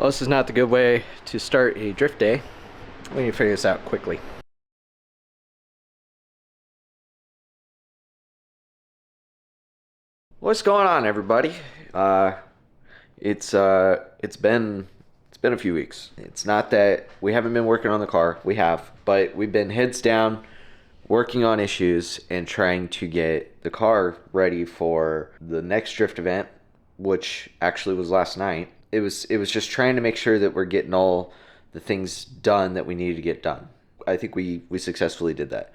Well, this is not the good way to start a drift day. We need to figure this out quickly. What's going on, everybody? It's been a few weeks. It's not that we haven't been working on the car. We have, but we've been heads down working on issues and trying to get the car ready for the next drift event, which actually was last night. It was just trying to make sure that we're getting all the things done that we needed to get done. I think we successfully did that.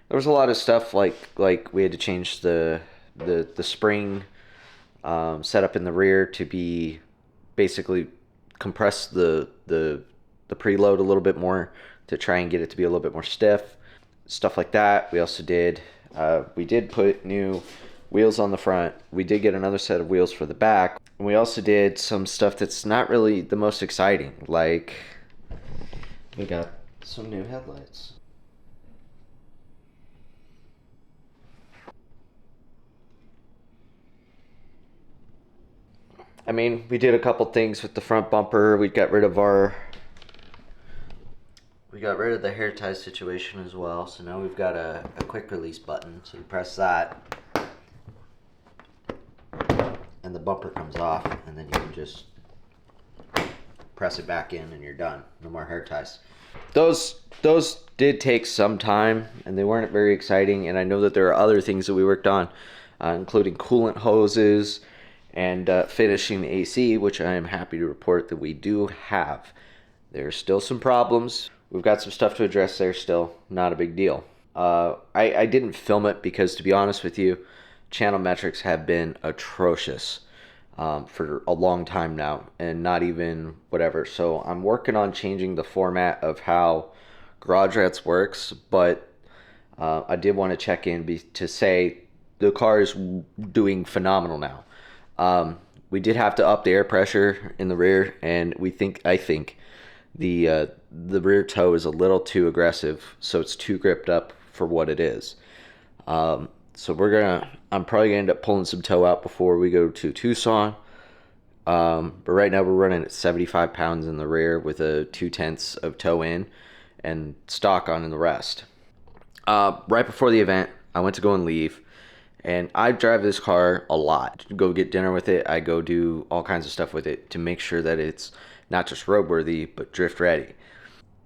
There was a lot of stuff like we had to change the spring setup in the rear to be basically compress the preload a little bit more to try and get it to be a little bit more stiff. Stuff like that. We also did we did put new wheels on the front. We did get another set of wheels for the back. And we also did some stuff that's not really the most exciting. Like we got some new headlights. I mean, we did a couple things with the front bumper. We got rid of the hair tie situation as well. So now we've got a quick release button. So you press that and the bumper comes off, and then you can just press it back in and you're done. No more hair ties. Those did take some time and they weren't very exciting, and I know that there are other things that we worked on, including coolant hoses and finishing the AC, which I am happy to report that we do have. There's still some problems. We've got some stuff to address there still. Not a big deal. I didn't film it because, to be honest with you, channel metrics have been atrocious for a long time now, and not even whatever. So I'm working on changing the format of how Garage Rats works, but I did want to check in to say the car is doing phenomenal now. We did have to up the air pressure in the rear, and I think the rear toe is a little too aggressive, so it's too gripped up for what it is. So I'm probably gonna end up pulling some toe out before we go to Tucson. But right now we're running at 75 pounds in the rear with a 2/10 of toe in and stock on in the rest. Right before the event, I went to go and leave, and I drive this car a lot. Go get dinner with it. I go do all kinds of stuff with it to make sure that it's not just roadworthy, but drift ready.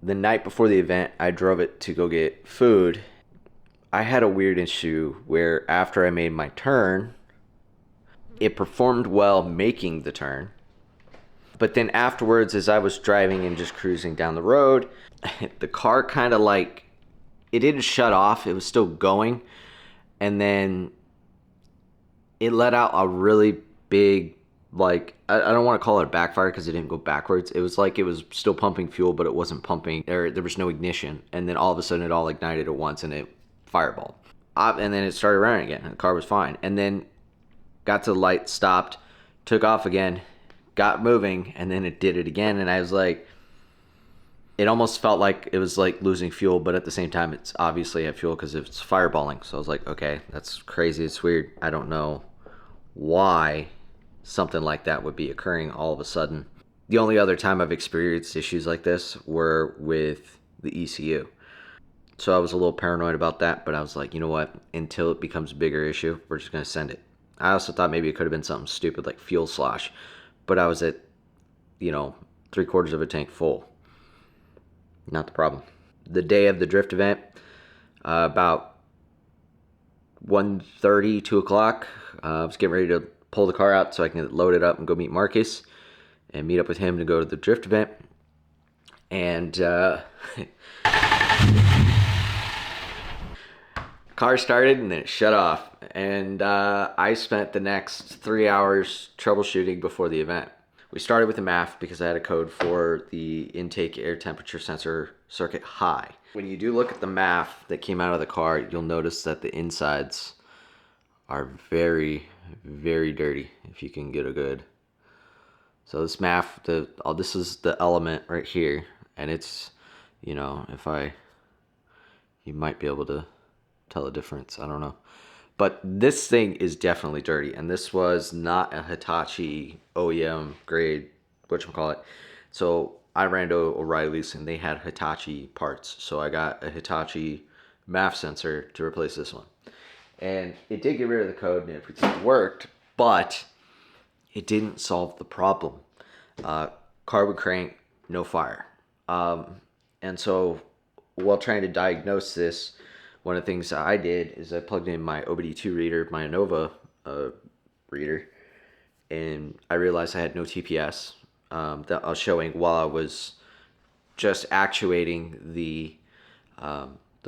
The night before the event, I drove it to go get food. I had a weird issue where after I made my turn, it performed well making the turn. But then afterwards, as I was driving and just cruising down the road, the car kind of it didn't shut off. It was still going. And then it let out a really big, I don't want to call it a backfire because it didn't go backwards. It was like it was still pumping fuel, but it wasn't pumping, or there was no ignition. And then all of a sudden it all ignited at once and it fireballed. And then it started running again. And the car was fine. And then got to the light, stopped, took off again, got moving, and then it did it again. And I was like, it almost felt like it was like losing fuel, but at the same time, it's obviously had fuel because it's fireballing. So I was like, okay, that's crazy. It's weird. I don't know why something like that would be occurring all of a sudden. The only other time I've experienced issues like this were with the ECU. So I was a little paranoid about that, but I was like, you know what? Until it becomes a bigger issue, we're just going to send it. I also thought maybe it could have been something stupid like fuel slosh, but I was at, 3/4 of a tank full. Not the problem. The day of the drift event, about 1:30, 2 o'clock, I was getting ready to pull the car out so I can load it up and go meet Marcus and meet up with him to go to the drift event. And car started and then it shut off. And I spent the next 3 hours troubleshooting before the event. We started with the MAF because I had a code for the intake air temperature sensor circuit high. When you do look at the MAF that came out of the car, you'll notice that the insides are very, very dirty, if you can get a good. So this MAF, this is the element right here, and it's, you might be able to tell the difference. I don't know. But this thing is definitely dirty, and this was not a Hitachi OEM grade, whatchamacallit. So I ran to O'Reilly's and they had Hitachi parts. So I got a Hitachi MAF sensor to replace this one. And it did get rid of the code and everything worked, but it didn't solve the problem. Car would crank, no fire. And so while trying to diagnose this, one of the things I did is I plugged in my OBD2 reader, my ANOVA reader, and I realized I had no TPS that I was showing while I was just actuating the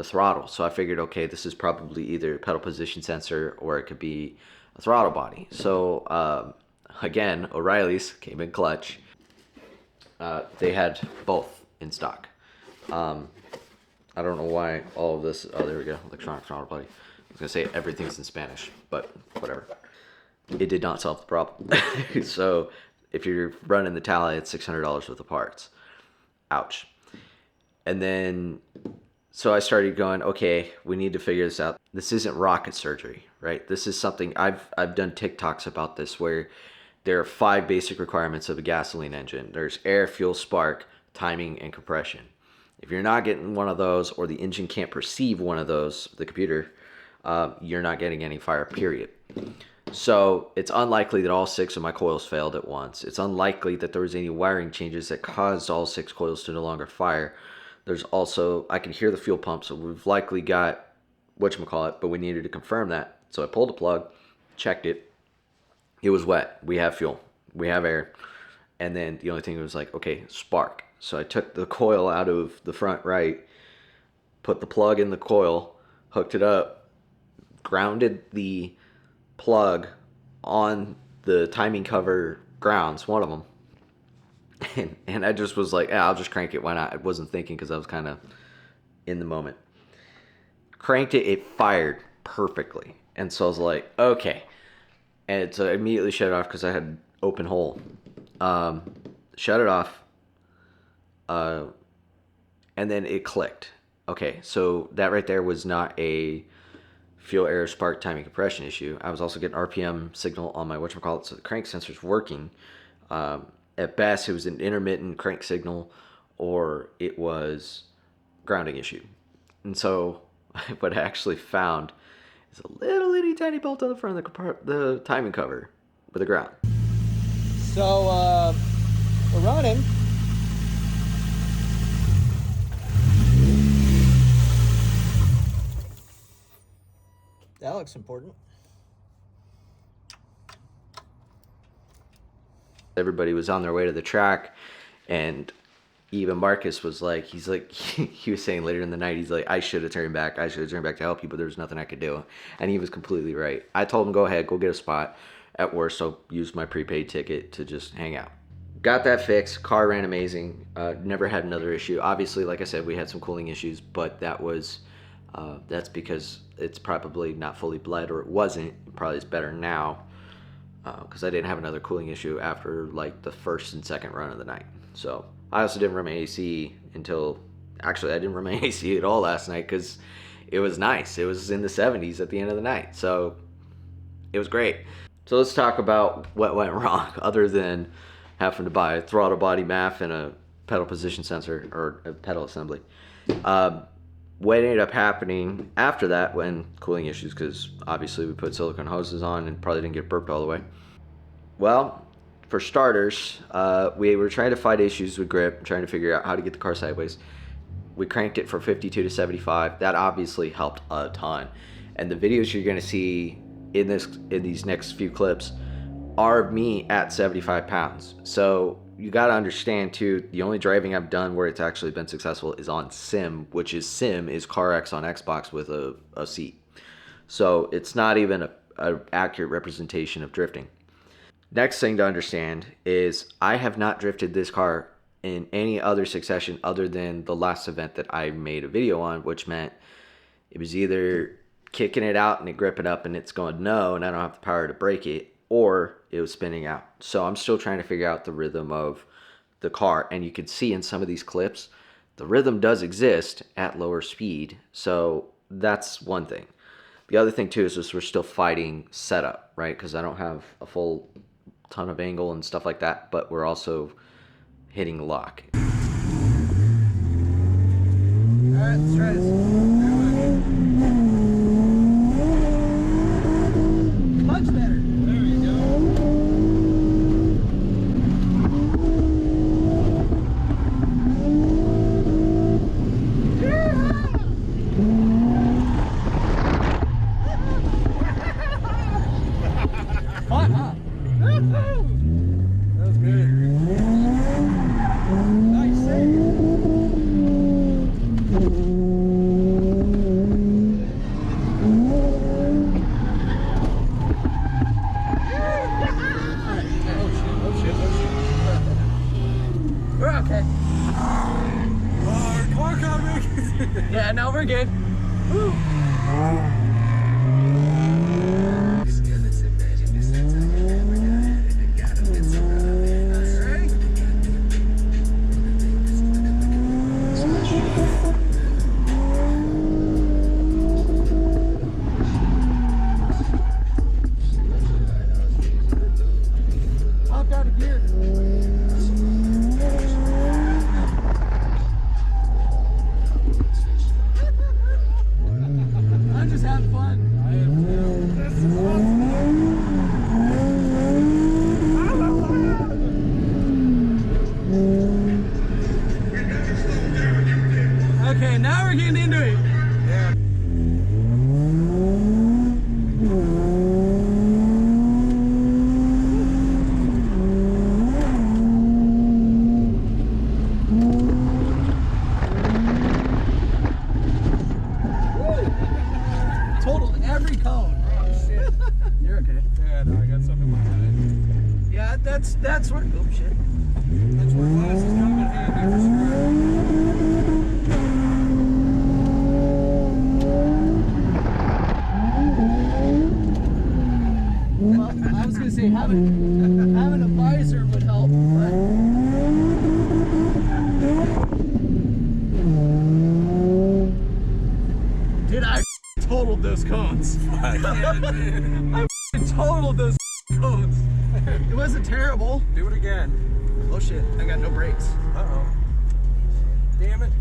throttle. So I figured, okay, this is probably either a pedal position sensor or it could be a throttle body. So again, O'Reilly's came in clutch. They had both in stock. I don't know why all of this. Oh, there we go. Electronic throttle body. I was gonna say everything's in Spanish, but whatever. It did not solve the problem. So if you're running the Tally, it's $600 worth of parts. Ouch. And then, so I started going, okay, we need to figure this out. This isn't rocket surgery, right? This is something I've done TikToks about this, where there are 5 basic requirements of a gasoline engine. There's air, fuel, spark, timing, and compression. If you're not getting one of those, or the engine can't perceive one of those, the computer, you're not getting any fire, period. So it's unlikely that all 6 of my coils failed at once. It's unlikely that there was any wiring changes that caused all 6 coils to no longer fire. There's also, I can hear the fuel pump, so we've likely got whatchamacallit, but we needed to confirm that. So I pulled the plug, checked it. It was wet. We have fuel. We have air. And then the only thing was like, okay, spark. So I took the coil out of the front right, put the plug in the coil, hooked it up, grounded the plug on the timing cover grounds, one of them. And I just was like, I'll just crank it. Why not? I wasn't thinking because I was kind of in the moment. Cranked it, it fired perfectly. And so I was like, okay. And so I immediately shut it off because I had an open hole. Shut it off. And then it clicked. Okay, so that right there was not a fuel, air, spark, timing, compression issue. I was also getting RPM signal on my whatchamacallit, so the crank sensor's working. At best, it was an intermittent crank signal, or it was grounding issue. And so what I actually found is a little itty tiny bolt on the front of the timing cover with a ground. So we're running. That looks important. Everybody was on their way to the track, and even Marcus was like, he was saying later in the night, he's like, I should have turned back to help you, but there was nothing I could do. And he was completely right. I told him, go ahead, go get a spot. At worst, I'll use my prepaid ticket to just hang out. Got that fixed. Car ran amazing. Never had another issue. Obviously, like I said, we had some cooling issues, but that's because it's probably not fully bled, or it wasn't. It probably is better now, because I didn't have another cooling issue after like the first and second run of the night. So I also didn't run my AC until, actually I didn't run my AC at all last night because it was nice. It was in the 70s at the end of the night, so it was great. So let's talk about what went wrong, other than having to buy a throttle body MAF and a pedal position sensor, or a pedal assembly. What ended up happening after that, when cooling issues, because obviously we put silicone hoses on and probably didn't get burped all the way. Well, for starters, we were trying to fight issues with grip, trying to figure out how to get the car sideways. We cranked it from 52 to 75. That obviously helped a ton. And the videos you're going to see in these next few clips are me at 75 pounds. So you got to understand too, the only driving I've done where it's actually been successful is on Sim, which is CarX on Xbox with a seat. So it's not even an accurate representation of drifting. Next thing to understand is I have not drifted this car in any other succession other than the last event that I made a video on, which meant it was either kicking it out and it gripping up and it's going no, and I don't have the power to brake it, or it was spinning out. So I'm still trying to figure out the rhythm of the car, and you can see in some of these clips the rhythm does exist at lower speed. So that's one thing. The other thing too is just we're still fighting setup, right? Because I don't have a full ton of angle and stuff like that, but we're also hitting lock. Alright, let's try this. Much better. There you go. Fun, huh? That was good. Nice save. We're okay. Car coming. Yeah, now we're good. Woo. Hopped out of gear. I'm just having fun. I am too. This is awesome. Okay, now we're getting into it. Yeah. Totaled every cone. Oh shit. You're okay. Yeah, no, I got something in my eye. Yeah, that's where. Oh shit. That's where glasses come in handy for Well, I was gonna say having a visor would help, but dude, I totaled those cones. I Totaled those cones. It wasn't terrible. Do it again. Oh shit, I got no brakes. Uh-oh. Damn it.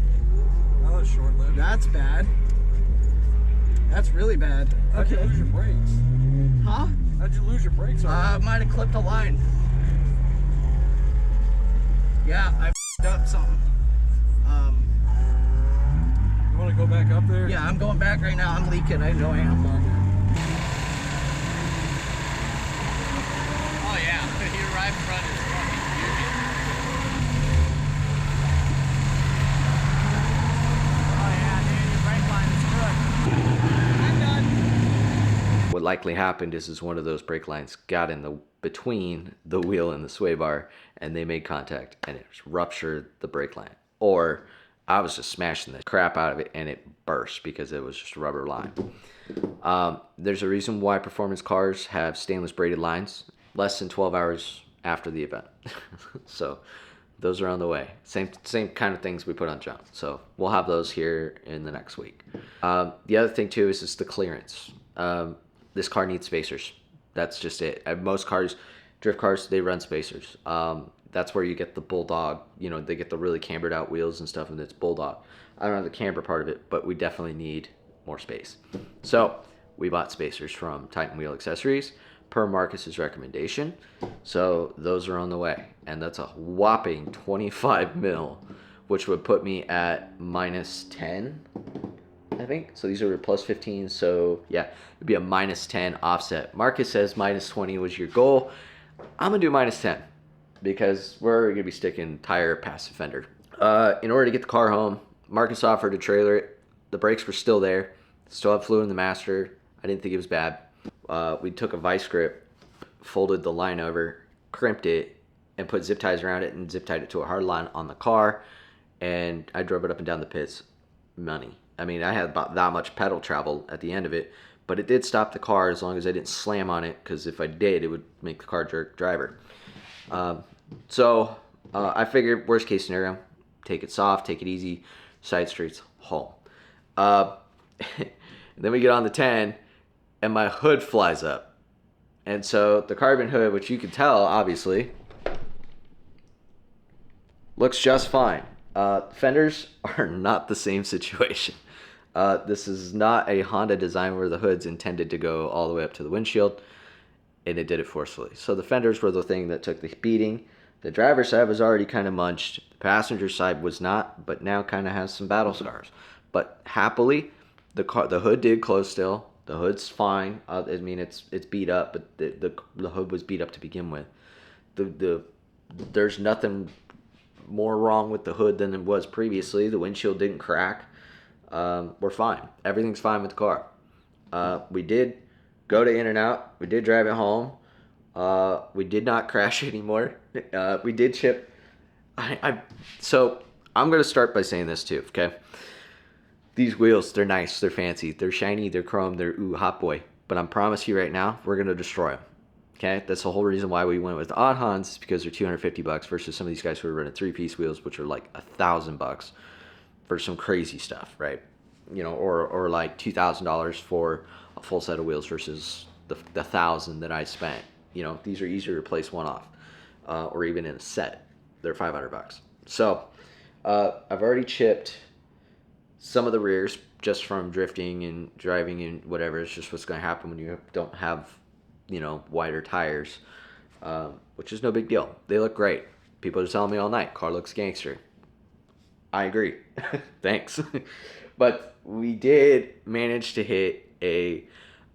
That was short-lived. That's bad. That's really bad. How'd you Okay. lose your brakes? Huh? How'd you lose your brakes on? Might have clipped a line. Yeah, I f***ed up something. You want to go back up there? Yeah, I'm going back right now. I'm leaking. I know I am. Oh yeah, your right front is fucking beautiful. Oh yeah, dude, your brake line is good. I'm done. What likely happened is one of those brake lines got in the between the wheel and the sway bar, and they made contact, and it ruptured the brake line. Or I was just smashing the crap out of it, and it burst because it was just a rubber line. There's a reason why performance cars have stainless braided lines less than 12 hours after the event. So those are on the way. Same kind of things we put on junk. So we'll have those here in the next week. The other thing too is just the clearance. This car needs spacers. That's just it. Most cars, drift cars, they run spacers. That's where you get the bulldog. You know, they get the really cambered out wheels and stuff, and it's bulldog. I don't know the camber part of it, but we definitely need more space. So we bought spacers from Titan Wheel Accessories per Marcus's recommendation. So those are on the way, and that's a whopping 25 mil, which would put me at minus 10, I think. So these are plus 15. So yeah, it'd be a minus 10 offset. Marcus says minus 20 was your goal. I'm gonna do minus 10 because we're gonna be sticking tire passive fender. In order to get the car home, Marcus offered to trailer it. The brakes were still there. Still had fluid in the master. I didn't think it was bad. We took a vice grip, folded the line over, crimped it, and put zip ties around it and zip tied it to a hard line on the car. And I drove it up and down the pits. Money. I mean, I had about that much pedal travel at the end of it, but it did stop the car as long as I didn't slam on it, because if I did, it would make the car jerk driver. I figured worst case scenario, take it soft, take it easy, side streets, home. Then we get on the 10, and my hood flies up. And so the carbon hood, which you can tell, obviously, looks just fine. Fenders are not the same situation. This is not a Honda design where the hood's intended to go all the way up to the windshield, and it did it forcefully. So the fenders were the thing that took the beating. The driver's side was already kind of munched. The passenger side was not, but now kind of has some battle scars. But happily, the hood did close still. The hood's fine. I mean, it's beat up, but the hood was beat up to begin with. There's nothing more wrong with the hood than it was previously. The windshield didn't crack. We're fine. Everything's fine with the car. We did go to In-N-Out. We did drive it home. We did not crash anymore. We did chip. So I'm going to start by saying this too, okay? These wheels, they're nice, they're fancy, they're shiny, they're chrome, they're ooh, hot boy. But I'm promise you right now, we're going to destroy them. Okay? That's the whole reason why we went with the odd Hans, is because they're $250 versus some of these guys who are running 3-piece wheels, which are like $1,000 for some crazy stuff, right? You know, or like $2,000 for a full set of wheels versus the $1,000 that I spent. You know, these are easier to replace one off, or even in a set. They're $500. So I've already chipped some of the rears just from drifting and driving and whatever. It's just what's going to happen when you don't have, you know, wider tires, which is no big deal. They look great. People are telling me all night, car looks gangster. I agree. Thanks. But we did manage to hit a,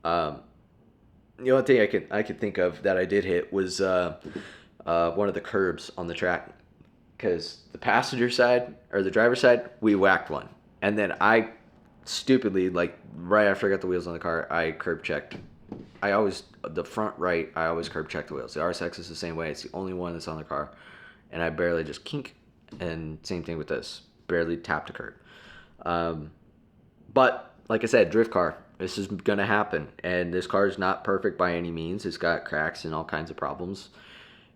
the only thing I could think of that I did hit was one of the curbs on the track, because the passenger side or the driver's side, we whacked one. And then I stupidly, like right after I got the wheels on the car, I curb checked. The front right, I always curb check the wheels. The RSX is the same way. It's the only one that's on the car. And I barely just kink. And same thing with this. Barely tapped a curb. But like I said, drift car. This is going to happen. And this car is not perfect by any means. It's got cracks and all kinds of problems.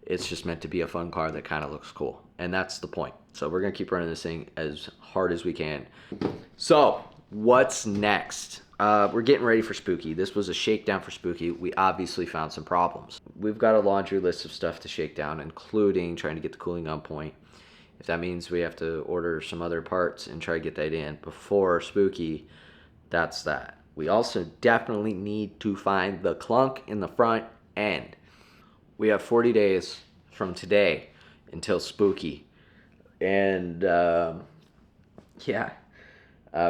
It's just meant to be a fun car that kind of looks cool. And that's the point. So we're going to keep running this thing as hard as we can. So what's next? We're getting ready for Spooky. This was a shakedown for Spooky. We obviously found some problems. We've got a laundry list of stuff to shake down, including trying to get the cooling on point. If that means we have to order some other parts and try to get that in before Spooky, that's that. We also definitely need to find the clunk in the front end. We have 40 days from today until Spooky. And, yeah,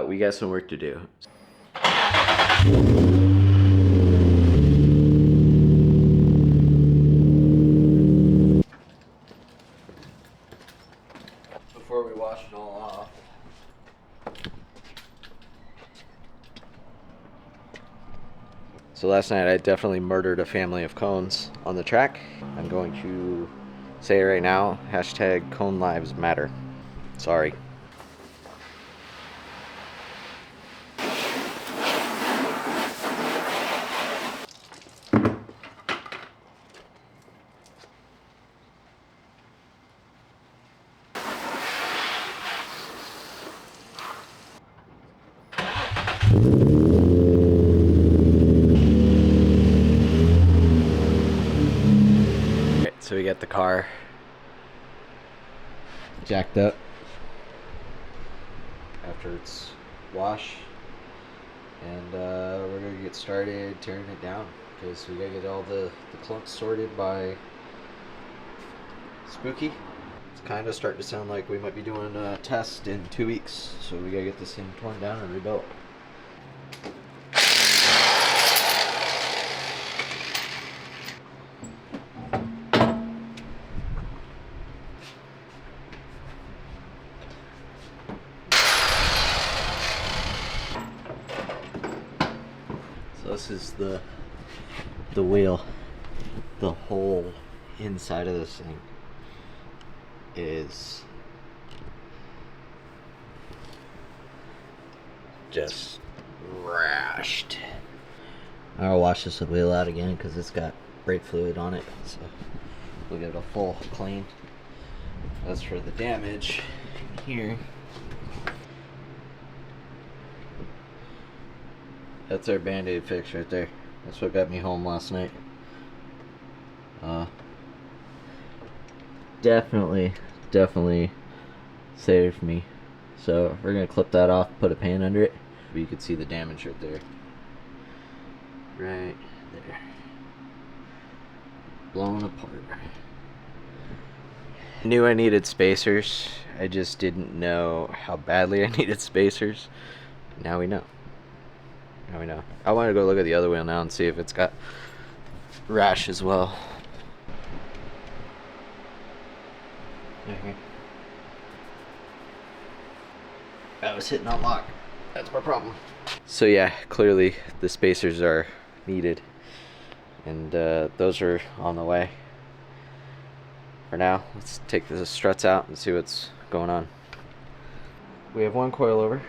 we got some work to do. Before we wash it all off. So last night I definitely murdered a family of cones on the track. I'm going to say it right now, hashtag Cone Lives Matter. Sorry. So we got the car jacked up after it's washed, and we're gonna get started tearing it down because we gotta get all the clunks sorted by Spooky. It's kind of starting to sound like we might be doing a test in 2 weeks, so we gotta get this thing torn down and rebuilt. So this is the wheel. The whole inside of this thing is just rashed. I'll wash this wheel out again because it's got brake fluid on it, so we'll give it a full clean. As for the damage here, that's our Band-Aid fix right there. That's what got me home last night. Definitely saved me. So we're gonna clip that off, put a pan under it. But you can see the damage right there. Right there. Blown apart. I knew I needed spacers. I just didn't know how badly I needed spacers. Now we know. Now we know. I want to go look at the other wheel now and see if it's got rash as well. Okay. I was hitting on lock. That's my problem. So yeah, clearly the spacers are needed, and those are on the way. For now, let's take the struts out and see what's going on. We have one coilover,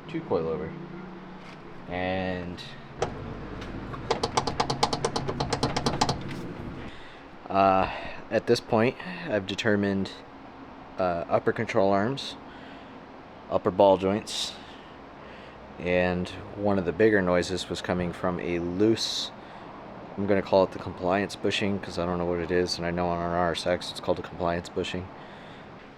two coilover, and at this point, I've determined upper control arms, upper ball joints, and one of the bigger noises was coming from a loose, I'm going to call it the compliance bushing because I don't know what it is, and I know on our RSX it's called a compliance bushing.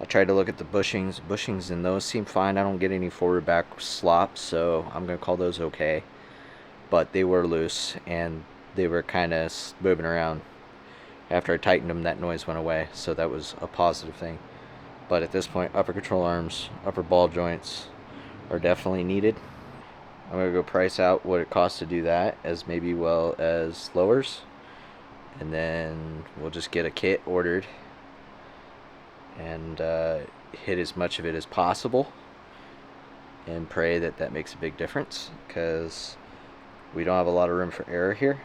I tried to look at the bushings in those seem fine. I don't get any forward back slop, so I'm going to call those okay. But they were loose and they were kind of moving around. After I tightened them, that noise went away, so that was a positive thing. But at this point, upper control arms, upper ball joints are definitely needed. I'm going to go price out what it costs to do that, as maybe well as lowers. And then we'll just get a kit ordered and hit as much of it as possible and pray that that makes a big difference, because we don't have a lot of room for error here.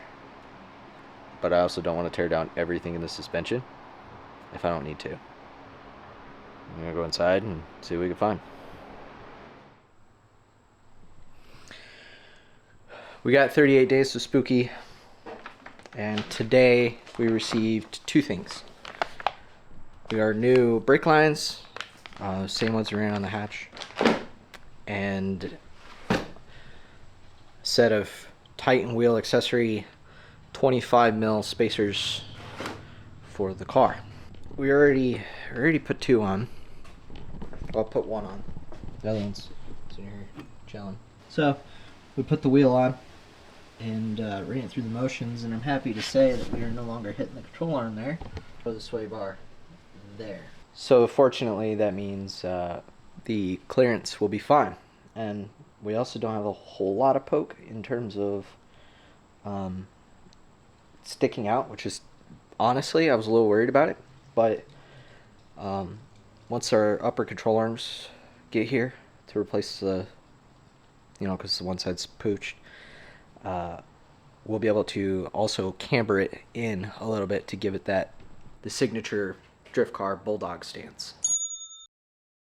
But I also don't want to tear down everything in the suspension if I don't need to. I'm going to go inside and see what we can find. We got 38 days to spooky, and today we received two things. We got our new brake lines, same ones we ran on the hatch, and a set of Titan wheel accessory 25mm spacers for the car. We already put two on. I'll put one on. The other one's in here chilling. So we put the wheel on and ran it through the motions, and I'm happy to say that we are no longer hitting the control arm there or the sway bar there. So fortunately that means the clearance will be fine, and we also don't have a whole lot of poke in terms of sticking out, which is honestly I was a little worried about it, but once our upper control arms get here to replace the, because the one side's pooched, we'll be able to also camber it in a little bit to give it the signature drift car bulldog stance.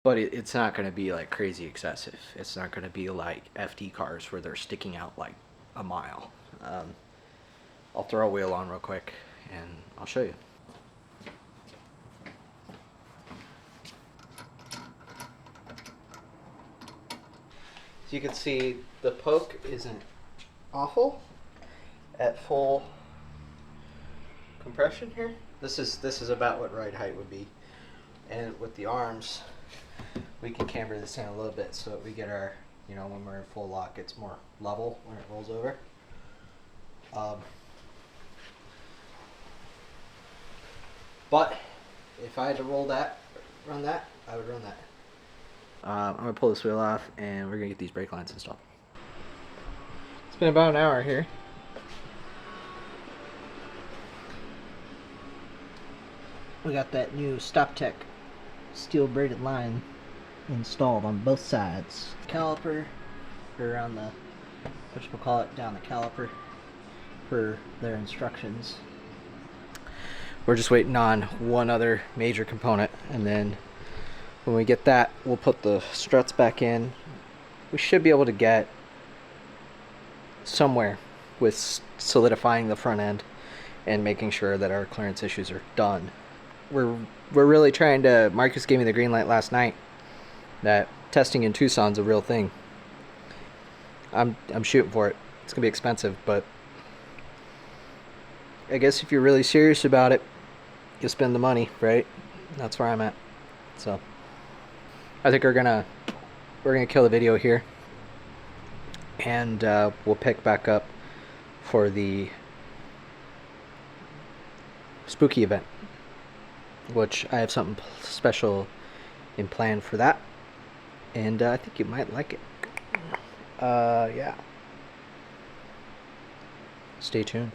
But it's not going to be like crazy excessive. It's not going to be like FD cars where they're sticking out like a mile. I'll throw a wheel on real quick and I'll show you. So you can see the poke isn't awful at full compression here. This is about what ride height would be, and with the arms we can camber this in a little bit so that we get our, when we're in full lock, it's more level when it rolls over. But if I had to run that, I would run that. I'm gonna pull this wheel off and we're gonna get these brake lines installed. It's been about an hour here. We got that new StopTech steel braided line installed on both sides. Caliper, or around the, we'll call it down the caliper for their instructions. We're just waiting on one other major component, and then when we get that, we'll put the struts back in. We should be able to get somewhere with solidifying the front end and making sure that our clearance issues are done. We're really trying to, Marcus gave me the green light last night that testing in Tucson's a real thing. I'm shooting for it. It's gonna be expensive, but I guess if you're really serious about it, you spend the money, right? That's where I'm at. So I think we're gonna kill the video here, and we'll pick back up for the spooky event, which I have something special in plan for that, and I think you might like it. Yeah. Stay tuned.